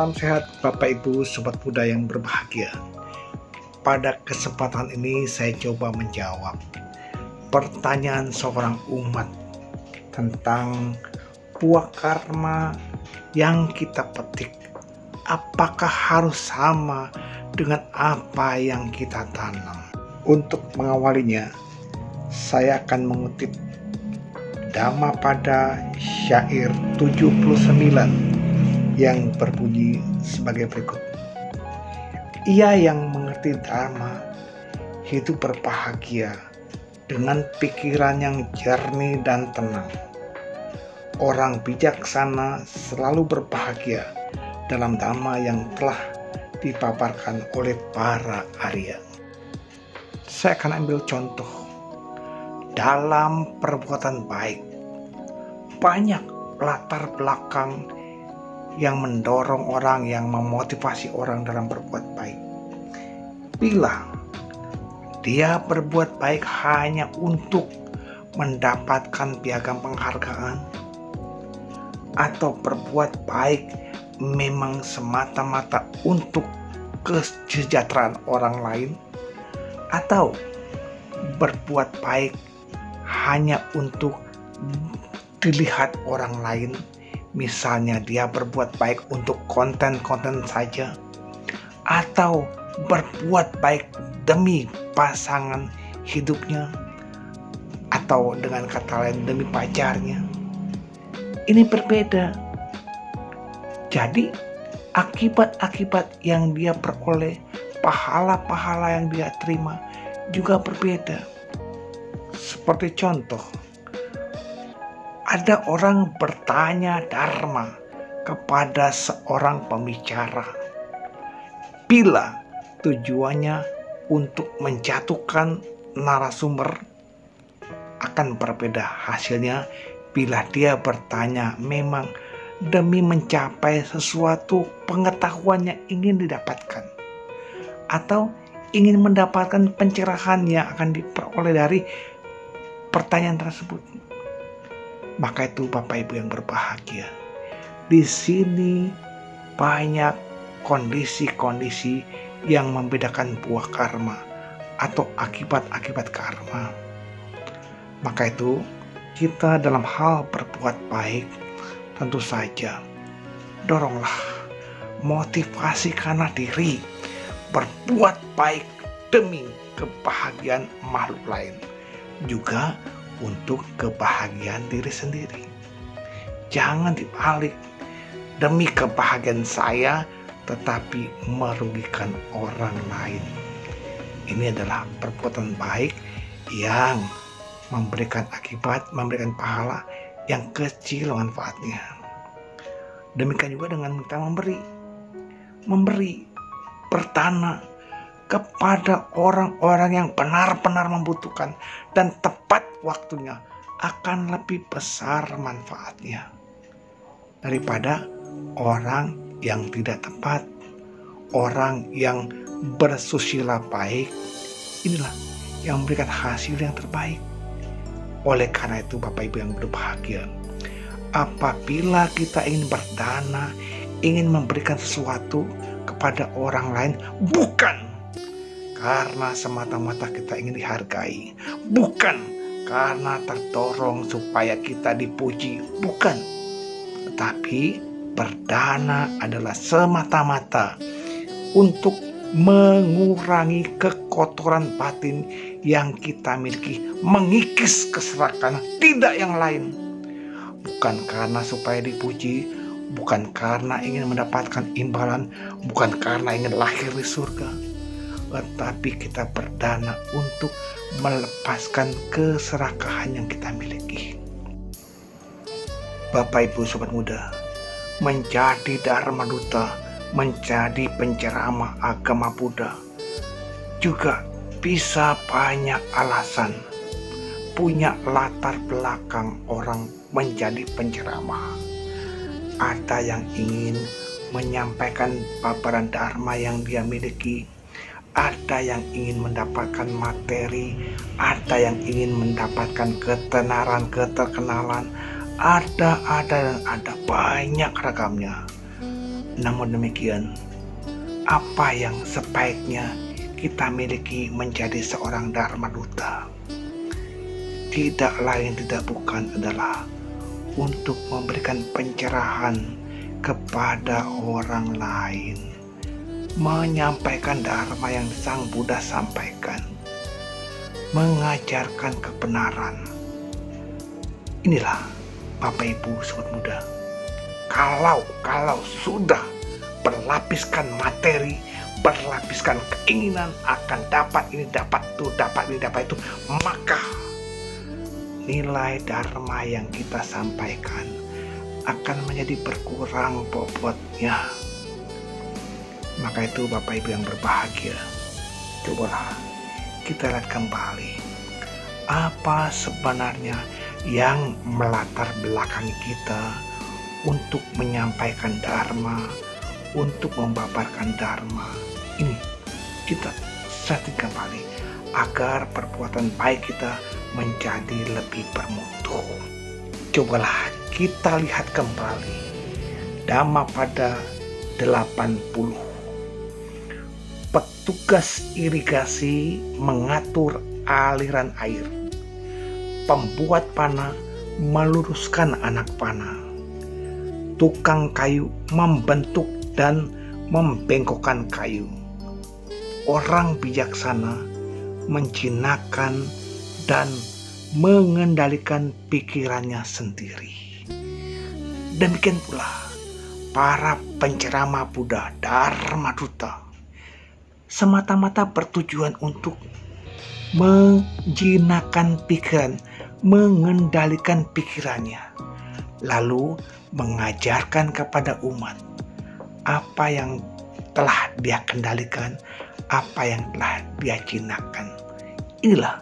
Salam sehat Bapak Ibu Sobat Muda yang berbahagia. Pada kesempatan ini saya coba menjawab pertanyaan seorang umat tentang buah karma yang kita petik. Apakah harus sama dengan apa yang kita tanam? Untuk mengawalinya, saya akan mengutip Dhammapada syair 79 yang berbunyi sebagai berikut. Ia yang mengerti dharma hidup berbahagia dengan pikiran yang jernih dan tenang. Orang bijaksana selalu berbahagia dalam dhamma yang telah dipaparkan oleh para Arya. Saya akan ambil contoh. Dalam perbuatan baik, banyak latar belakang yang mendorong orang, yang memotivasi orang dalam berbuat baik. Bila dia berbuat baik hanya untuk mendapatkan piagam penghargaan, atau berbuat baik memang semata-mata untuk kesejahteraan orang lain, atau berbuat baik hanya untuk dilihat orang lain, misalnya dia berbuat baik untuk konten-konten saja, atau berbuat baik demi pasangan hidupnya, atau dengan kata lain demi pacarnya. Ini berbeda. Jadi akibat-akibat yang dia peroleh, pahala-pahala yang dia terima juga berbeda. Seperti contoh, ada orang bertanya dharma kepada seorang pembicara. Bila tujuannya untuk menjatuhkan narasumber, akan berbeda hasilnya bila dia bertanya memang demi mencapai sesuatu pengetahuan yang ingin didapatkan, atau ingin mendapatkan pencerahan yang akan diperoleh dari pertanyaan tersebut. Maka itu Bapak Ibu yang berbahagia, di sini banyak kondisi-kondisi yang membedakan buah karma atau akibat-akibat karma. Maka itu kita dalam hal berbuat baik, tentu saja doronglah, motivasi karena diri, berbuat baik demi kebahagiaan makhluk lain, juga untuk kebahagiaan diri sendiri. Jangan dibalik, demi kebahagiaan saya tetapi merugikan orang lain. Ini adalah perbuatan baik yang memberikan akibat, memberikan pahala yang kecil manfaatnya. Demikian juga dengan kita memberi bertanah kepada orang-orang yang benar-benar membutuhkan dan tepat waktunya, akan lebih besar manfaatnya daripada orang yang tidak tepat, orang yang bersusila baik. Inilah yang memberikan hasil yang terbaik. Oleh karena itu Bapak Ibu yang berbahagia, apabila kita ingin berdana, ingin memberikan sesuatu kepada orang lain, bukan karena semata-mata kita ingin dihargai, bukan karena terdorong supaya kita dipuji, bukan. Tetapi berdana adalah semata-mata untuk mengurangi kekotoran batin yang kita miliki, mengikis keserakahan, tidak yang lain. Bukan karena supaya dipuji, bukan karena ingin mendapatkan imbalan, bukan karena ingin lahir di surga, tetapi kita berdana untuk melepaskan keserakahan yang kita miliki. Bapak Ibu Sobat Muda, menjadi Dharma Duta, menjadi penceramah agama Buddha juga bisa banyak alasan, punya latar belakang orang menjadi penceramah. Ada yang ingin menyampaikan paparan dharma yang dia miliki, ada yang ingin mendapatkan materi, ada yang ingin mendapatkan ketenaran, keterkenalan, ada banyak ragamnya. Namun demikian, apa yang sebaiknya kita miliki menjadi seorang Dharma Duta? Tidak lain tidak bukan adalah untuk memberikan pencerahan kepada orang lain, menyampaikan Dharma yang Sang Buddha sampaikan, mengajarkan kebenaran. Inilah Bapak Ibu Sobat Muda, kalau sudah berlapiskan materi, berlapiskan keinginan akan dapat ini, dapat itu, dapat ini, dapat itu, maka nilai Dharma yang kita sampaikan akan menjadi berkurang bobotnya. Maka itu Bapak Ibu yang berbahagia, cobalah kita lihat kembali apa sebenarnya yang melatar belakangi kita untuk menyampaikan Dharma, untuk membabarkan Dharma. Ini kita setting kembali agar perbuatan baik kita menjadi lebih bermutu. Cobalah kita lihat kembali Dhammapada 80. Petugas irigasi mengatur aliran air, pembuat panah meluruskan anak panah, tukang kayu membentuk dan membengkokkan kayu, orang bijaksana menjinakkan dan mengendalikan pikirannya sendiri. Demikian pula para penceramah Buddha Dharma Duta semata-mata bertujuan untuk menjinakkan pikiran, mengendalikan pikirannya, lalu mengajarkan kepada umat apa yang telah dia kendalikan, apa yang telah dia jinakkan. Inilah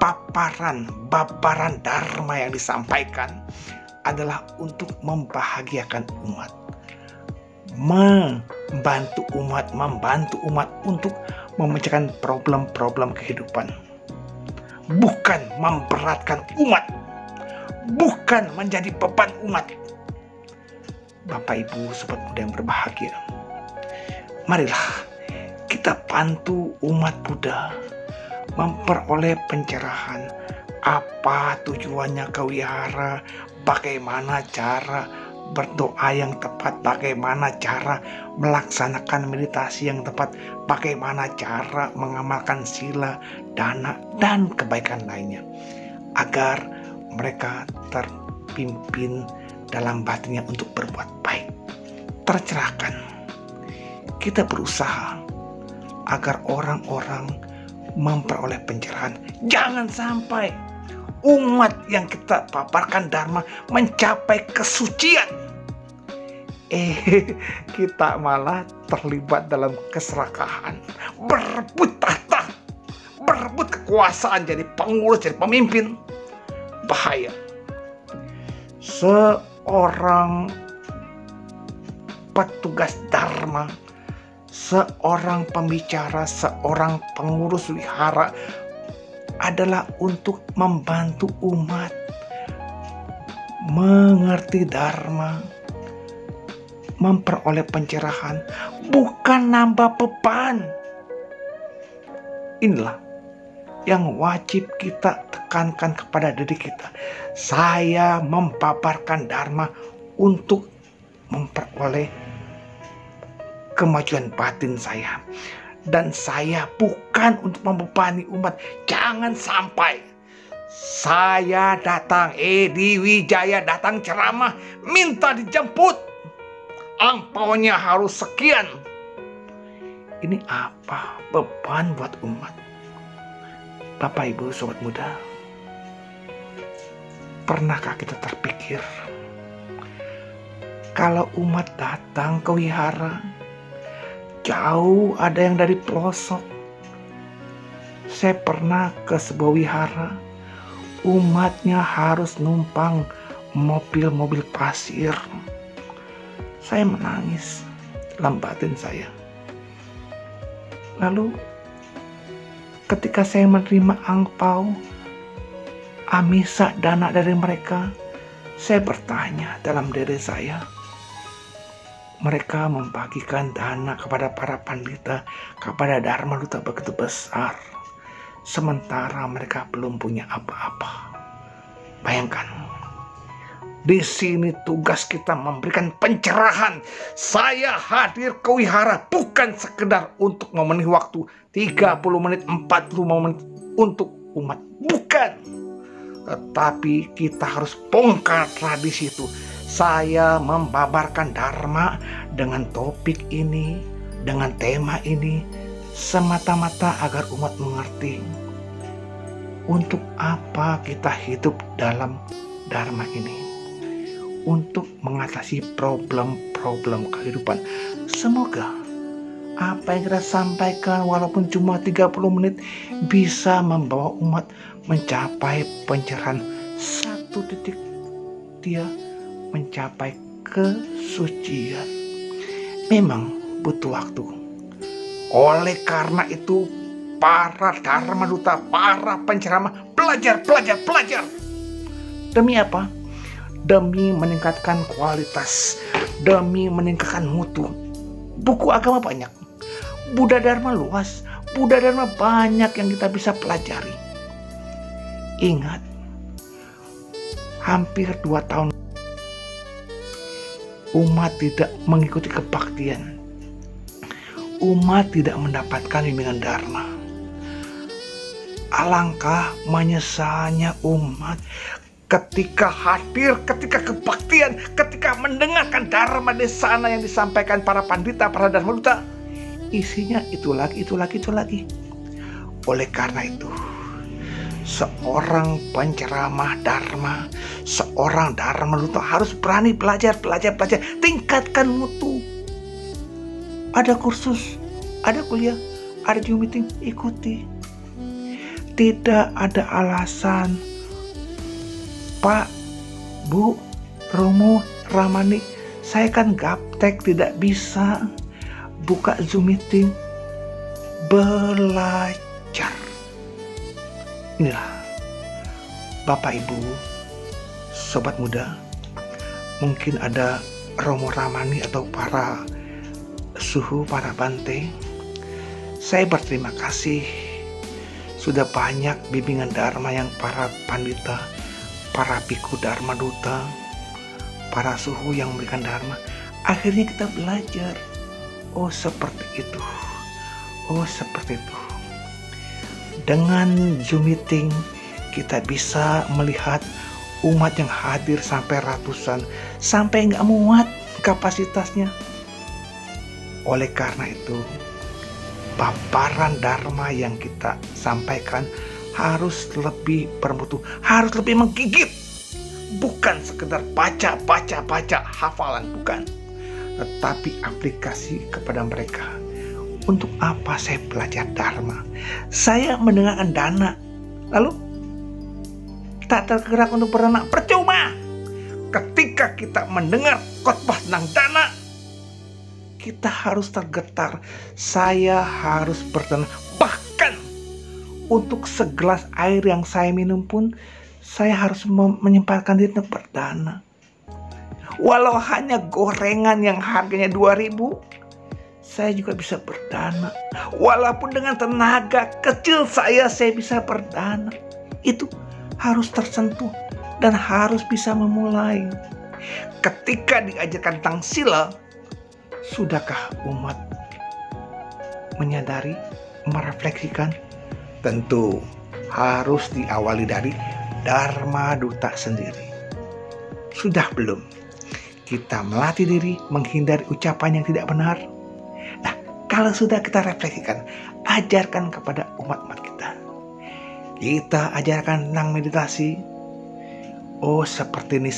babaran Dharma yang disampaikan adalah untuk membahagiakan umat, membantu umat untuk memecahkan problem-problem kehidupan, bukan memberatkan umat, bukan menjadi beban umat. Bapak Ibu Sobat Muda yang berbahagia, marilah kita bantu umat Buddha memperoleh pencerahan. Apa tujuannya ke wihara, bagaimana cara berdoa yang tepat, bagaimana cara melaksanakan meditasi yang tepat, bagaimana cara mengamalkan sila, dana, dan kebaikan lainnya, agar mereka terpimpin dalam batinnya untuk berbuat baik, tercerahkan. Kita berusaha agar orang-orang memperoleh pencerahan. Jangan sampai umat yang kita paparkan Dharma mencapai kesucian, kita malah terlibat dalam keserakahan, berebut tahta, berebut kekuasaan, jadi pengurus, jadi pemimpin. Bahaya. Seorang petugas Dharma, seorang pembicara, seorang pengurus wihara adalah untuk membantu umat mengerti Dharma, memperoleh pencerahan, bukan nambah beban. Inilah yang wajib kita tekankan kepada diri kita. Saya membabarkan Dharma untuk memperoleh kemajuan batin saya, dan saya bukan untuk membebani umat. Jangan sampai saya datang, di Wijaya datang ceramah, minta dijemput, angpaunya harus sekian. Ini apa? Beban buat umat. Bapak Ibu Sobat Muda, pernahkah kita terpikir kalau umat datang ke wihara, jauh ada yang dari pelosok. Saya pernah ke sebuah wihara, umatnya harus numpang mobil-mobil pasir. Saya menangis dalam batin saya. Lalu ketika saya menerima angpau, amisa, dana dari mereka, saya bertanya dalam diri saya, mereka membagikan dana kepada para pandita, kepada Dharma Duta begitu besar, sementara mereka belum punya apa-apa. Bayangkan, di sini tugas kita memberikan pencerahan. Saya hadir ke wihara bukan sekedar untuk memenuhi waktu 30 menit, 45 menit untuk umat. Bukan. Tetapi kita harus bongkar tradisi itu. Saya membabarkan Dharma dengan topik ini, dengan tema ini, semata-mata agar umat mengerti untuk apa kita hidup dalam Dharma ini. Untuk mengatasi problem-problem kehidupan. Semoga apa yang kita sampaikan walaupun cuma 30 menit bisa membawa umat mencapai pencerahan. Satu titik dia mencapai kesucian. Memang butuh waktu. Oleh karena itu para Dharma Duta, para penceramah, belajar. Demi apa? Demi meningkatkan kualitas, demi meningkatkan mutu. Buku agama banyak, Buddha Dharma luas, Buddha Dharma banyak yang kita bisa pelajari. Ingat, hampir 2 tahun umat tidak mengikuti kebaktian, umat tidak mendapatkan bimbingan Dharma. Alangkah menyesalnya umat ketika hadir, ketika kebaktian, ketika mendengarkan Dharma di sana yang disampaikan para pandita, para Dharma Duta, isinya itu lagi. Oleh karena itu, seorang penceramah Dharma, seorang Dharma Duta harus berani belajar, tingkatkan mutu. Ada kursus, ada kuliah, ada Zoom meeting, ikuti. Tidak ada alasan, Pak, Bu, Romo, Ramani, saya kan gaptek, tidak bisa buka Zoom meeting. Belajar. Inilah Bapak Ibu, Sobat Muda, mungkin ada Romo Ramani atau para suhu, para bante. Saya berterima kasih sudah banyak bimbingan Dharma yang para pandita, para biku Dharma Duta, para suhu yang memberikan Dharma. Akhirnya kita belajar. Oh seperti itu. Dengan Zoom meeting kita bisa melihat umat yang hadir sampai ratusan, sampai nggak muat kapasitasnya. Oleh karena itu, paparan Dharma yang kita sampaikan harus lebih bermutu, harus lebih menggigit. Bukan sekedar baca hafalan, bukan. Tetapi aplikasi kepada mereka. Untuk apa saya belajar Dharma? Saya mendengarkan dana, lalu tak tergerak untuk berdana, percuma. Ketika kita mendengar khotbah tentang dana, kita harus tergetar. Saya harus berdana. Bahkan untuk segelas air yang saya minum pun saya harus menyempatkan diri untuk berdana. Walau hanya gorengan yang harganya 2.000, saya juga bisa berdana. Walaupun dengan tenaga kecil saya bisa berdana. Itu harus tersentuh dan harus bisa memulai. Ketika diajarkan tentang sila, sudahkah umat menyadari, merefleksikan? Tentu harus diawali dari Dharma Duta sendiri. Sudah belum kita melatih diri menghindari ucapan yang tidak benar? Nah, kalau sudah kita refleksikan, ajarkan kepada umat-umat kita. Kita ajarkan tentang meditasi. Oh, seperti ini.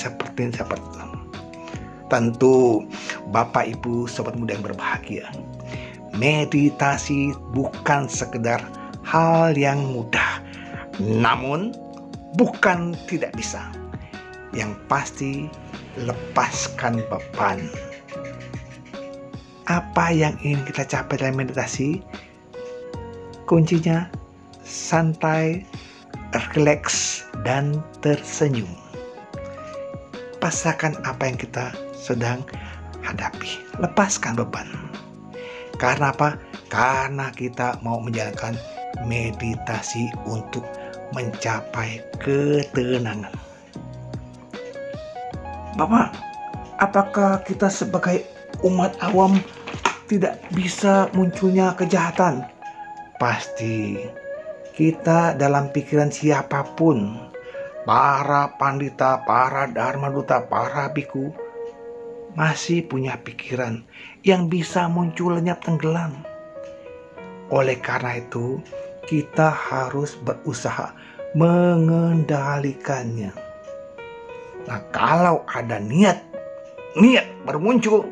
Tentu Bapak Ibu Sobat Muda yang berbahagia, meditasi bukan sekedar hal yang mudah, namun bukan tidak bisa. Yang pasti lepaskan beban. Apa yang ingin kita capai dalam meditasi? Kuncinya santai, rileks, dan tersenyum. Pasrahkan apa yang kita sedang hadapi. Lepaskan beban. Karena apa? Karena kita mau menjalankan meditasi untuk mencapai ketenangan. Bapak, apakah kita sebagai umat awam tidak bisa munculnya kejahatan? Pasti. Kita dalam pikiran siapapun, para pandita, para dharma duta, para biku, masih punya pikiran yang bisa muncul lenyap tenggelam. Oleh karena itu, kita harus berusaha mengendalikannya. Nah, kalau ada niat bermuncul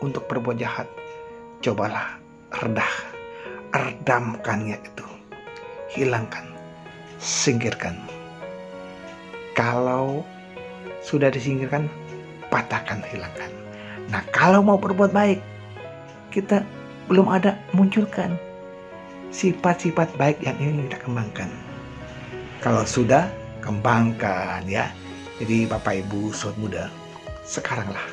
untuk berbuat jahat, cobalah redamkannya itu. Hilangkan, singkirkan. Kalau sudah disingkirkan, patahkan, hilangkan. Nah, kalau mau berbuat baik, kita belum ada, munculkan sifat-sifat baik yang ingin kita kembangkan. Kalau sudah, kembangkan ya. Jadi Bapak Ibu Sobat Muda, sekaranglah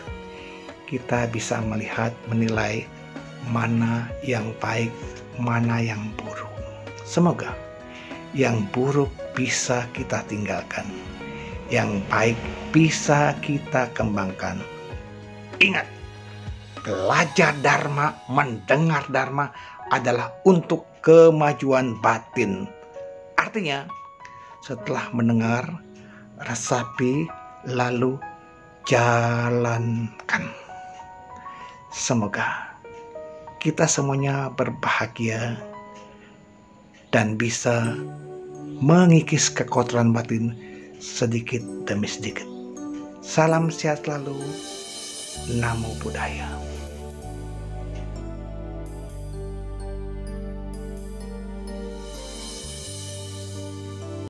kita bisa melihat, menilai mana yang baik, mana yang buruk. Semoga yang buruk bisa kita tinggalkan, yang baik bisa kita kembangkan. Ingat, belajar Dharma, mendengar Dharma adalah untuk kemajuan batin. Artinya, setelah mendengar, resapi, lalu jalankan. Semoga kita semuanya berbahagia dan bisa mengikis kekotoran batin sedikit demi sedikit. Salam sehat selalu. Namo Buddhaya.